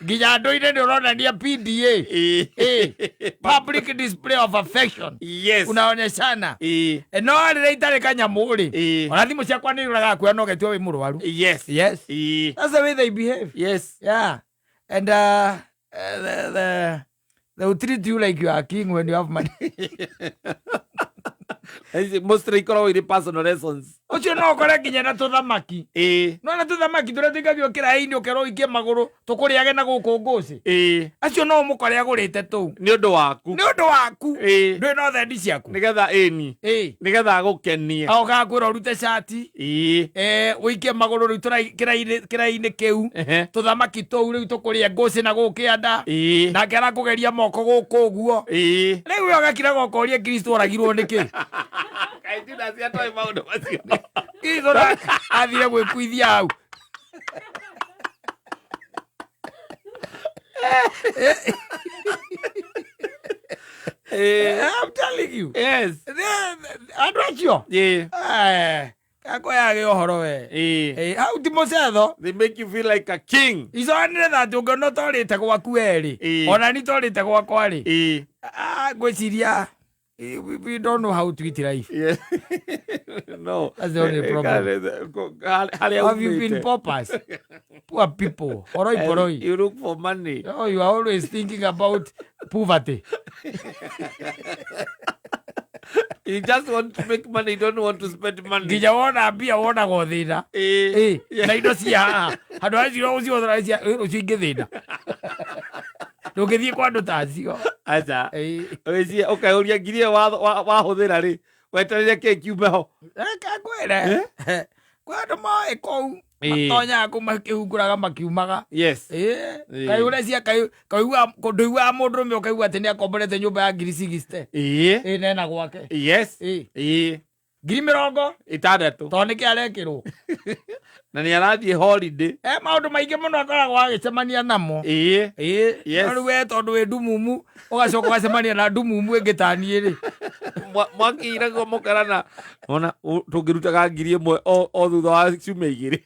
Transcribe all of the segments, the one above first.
Ginya ndoire ndio unaona ndia PDA. Public display of affection. Yes. Unaonyeshana. No rire itare kanyamuri. Ona thimu ciakwa ni uraga kuya no getwe wi murwaru. Yes. Yes. That's the way they behave. Yes. Yeah. And they will treat you like you are king when you have money. Mostly in personal lessons. Ocio no kore kinya na tuthamaki. No na tuthamaki turia tingagio kiraini ukero ikie maguru tukuriage na guku nguci. Acio no mukore agurite tu. Ni undu waku. Ni undu waku. Ndui no thendi ciaku. Nigetha nigetha agukenie. Oga kwira urute shati. Uikie maguru ri kiraini kiu. Tuthamaki tu ri tukuria nguci na gukianda. Na kera kugeria moko guku guo. Riu agakira gokoria Kristo oragirwo niki. Kaituna cia toi maundu macio. Kristo athire gwikuithia hau. I'm telling you. Yes. Andwacio. Kako yage ohoro we. How ti mocetho? They make you feel like a king. Isonire that you no torite gwaku eri. Ona ni torite gwakwa ri. Gwiciria. We don't know how to eat life. Yeah. No. That's the only problem. Have you been paupers? Poor people. Poroi. You look for money. Oh, you are always thinking about poverty. You just want to make money, you don't want to spend money. Gija wona bia wona gothina. Na indo cia handu acio ucio othracia ucio ingithina. Ndungithie kwa ndu tacio. Acha. Oicie ukauria ngirie wa huthira ri. Weterere ke kiumeho. Kakwere. Kwa ndu moe kou. Matonya kumakihunguraga makiumaga. Yes. Kai urecia kaigua nduigua mundu me ukaigua ati ni akomborete nyumba ya 60. Nena gwake. Yes. 60 to niki arekirwo. Na ni arathie holiday. Maundu maingi muno akoragwo agicemania namo. Yes. No we tondu wi ndumumu ugacoka ugacemania na ndumumu ingitanie ri. Mwakire go mukarana. Ona tungirutaga 1,000 o thutha wa ciumia 2.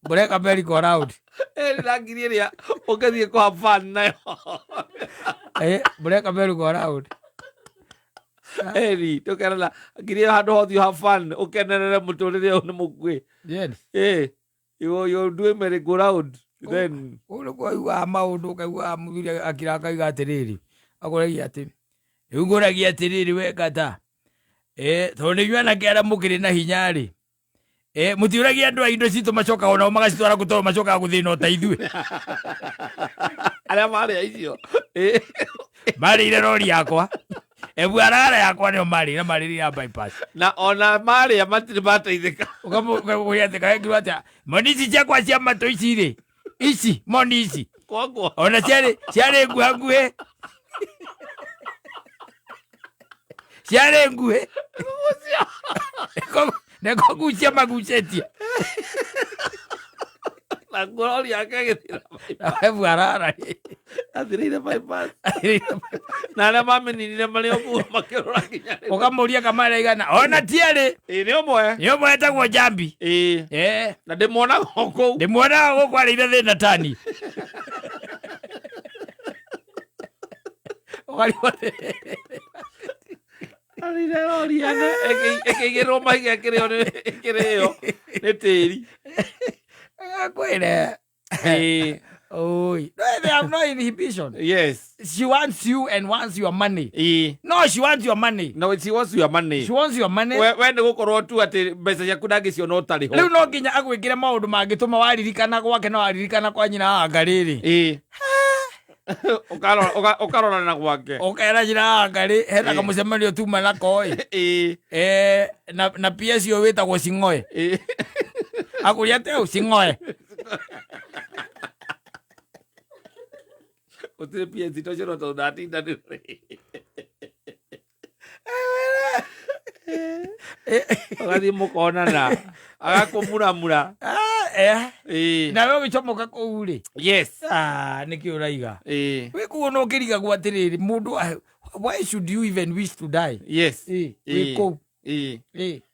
Bureka very go around. Na 1,000 ria ugathie ku have fun nayo. Bureka very go around. Tukarana 1,000 handu hothe you have fun. Ukenerere muturire onu mugwe. Yes. You do merry go round. Then ulikuwa maundu kaigua muthuri akiraka iga atiriri. Akoragia ati. Unguragia atiriri we kata. Tondu yuna kera mukiri na hinya ri. Mutiuragia andu indo citu macoka ona magacitwara gutoro macoka guthina utaithue. Aria mari icio. Mari ile rori yakwa. Ebuarara yakwa ni mari na mari ya bypass. Na ona mari amatiri bateithika. Ukamuyathika ekirwa atia. Monisi ciakwa cia mato ici ri. Ici monisi. Kwagwa. Ona ciare nguhe. Ciare nguhe. Neko gucia magucetia. Na ngorori yake githira. Ebuarara. Athirire bypass. Na na mameninire mari oku makirora kinya. Ukamuria kamara igana. Ona tiere. Ni omwe. Ni omwe etagwo Jambi. Na ndimwona goko. Ndimwona goko arire thina tani. Okari wote. Arire oriana ekigero maiga kireo ni tiri. Kwere. Oh, they have no inhibition. Yes. She wants you and wants your money. No, she wants your money. No, she wants your money. She wants your money. When gukorwo tu ati mbeca ciaku ndagicio no tari ho. Riu no nginya agwikire maundu mangituma waririkana gwake na waririkana kwa nyina anga riri. Ukarora na gwake. Ukera nyina anga ri hena kamucemanio tuma na koi. Na pia cio witagwo Singoe. Akuria te Singoe. Utire pia zito cero to ndatinda ni. Agathi mukona na agakumura. Na wewe ugicomoka kuu ri. Yes. Niki uraiga. We kuona ukiriga gwatiriri mundu why should you even wish to die? Yes. We ko.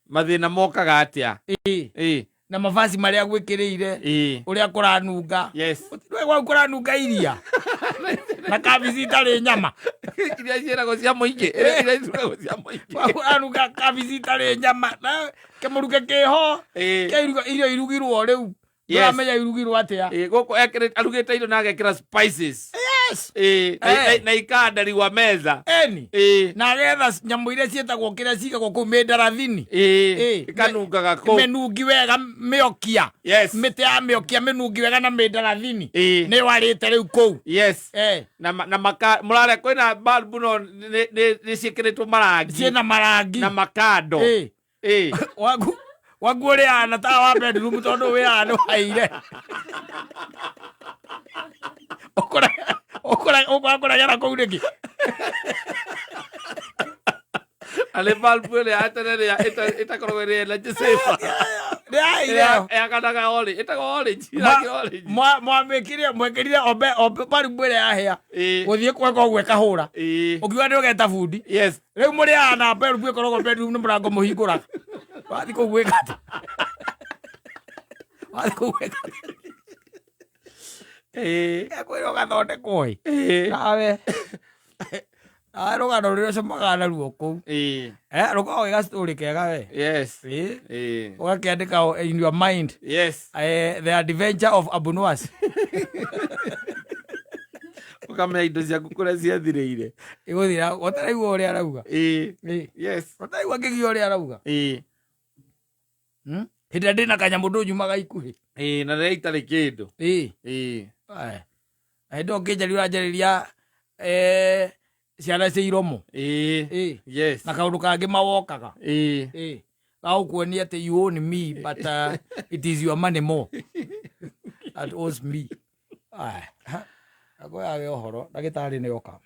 Mathina mokaga atia. na mavazi maria gwikirire uria kuranunga utindwe gwa kuranunga iria na kabici itari nyama iria ciĩragwo cia mũingĩ iria ciĩragwo cia mũingĩ kuranunga kabici itari nyama na kemuruke kiho irio irugirwo riu ndamenya irugirwo atia guku arugite irio na agekira spices na ikandariwa meza na agetha nyamũ iria ciĩtagwo kĩrĩa cigagwo kũu mĩndarathini ikanungaga kũu mĩnungi wega mĩokia mĩtĩ ya mĩokia mĩnungi wega na mĩndarathini nĩ warĩte rĩu kũu na mũrare kwĩna balbu no nĩ ciĩkĩrĩtwo marangi ciĩna marangi na makando wagu ũrĩ ana ta wa bedroom tondũ wĩ ana nĩ waire ũkũragera kũu nĩkĩ ale balbu ĩrĩa atenerea ĩtakoragwo ĩrĩ energy saver yakanaga orange ĩtagwo orange mwekĩrire balbu ĩrĩa yahĩa gũthiĩ kweka ũguo ĩkahũra ũkiuga nĩ ũgeta bundi rĩu mũrĩ ana balbu ĩkoragwo bedroom nĩ mũrango mũhingũraga wathi kũu gwĩka atĩ wathi kũu gwĩka kwĩra ũgathondekwo nawe rũgano rũrĩa ũcemaga naruo kũu rũkoragwo gĩgastorĩ kega we ũgakĩandĩka in your mind the adventure of Abunuas ũkamenya indo ciaku kũrĩa ciathirĩire igũthira gũtaraigua ũrĩa arauga gũtaraigua ngĩgia ũrĩa arauga hĩndĩ ndĩna kanyamũ ndũnyumaga ikuhĩ na rĩrĩa itarĩ kĩndũ hĩndĩ ũkĩnjari ũranjarĩria ciana cia iromo na kaũndũ kangĩ mawokaga gagũkuonia atĩ you own me but it is your money more that owes me akwĩyage ũhoro ndagĩtarĩ nĩ oka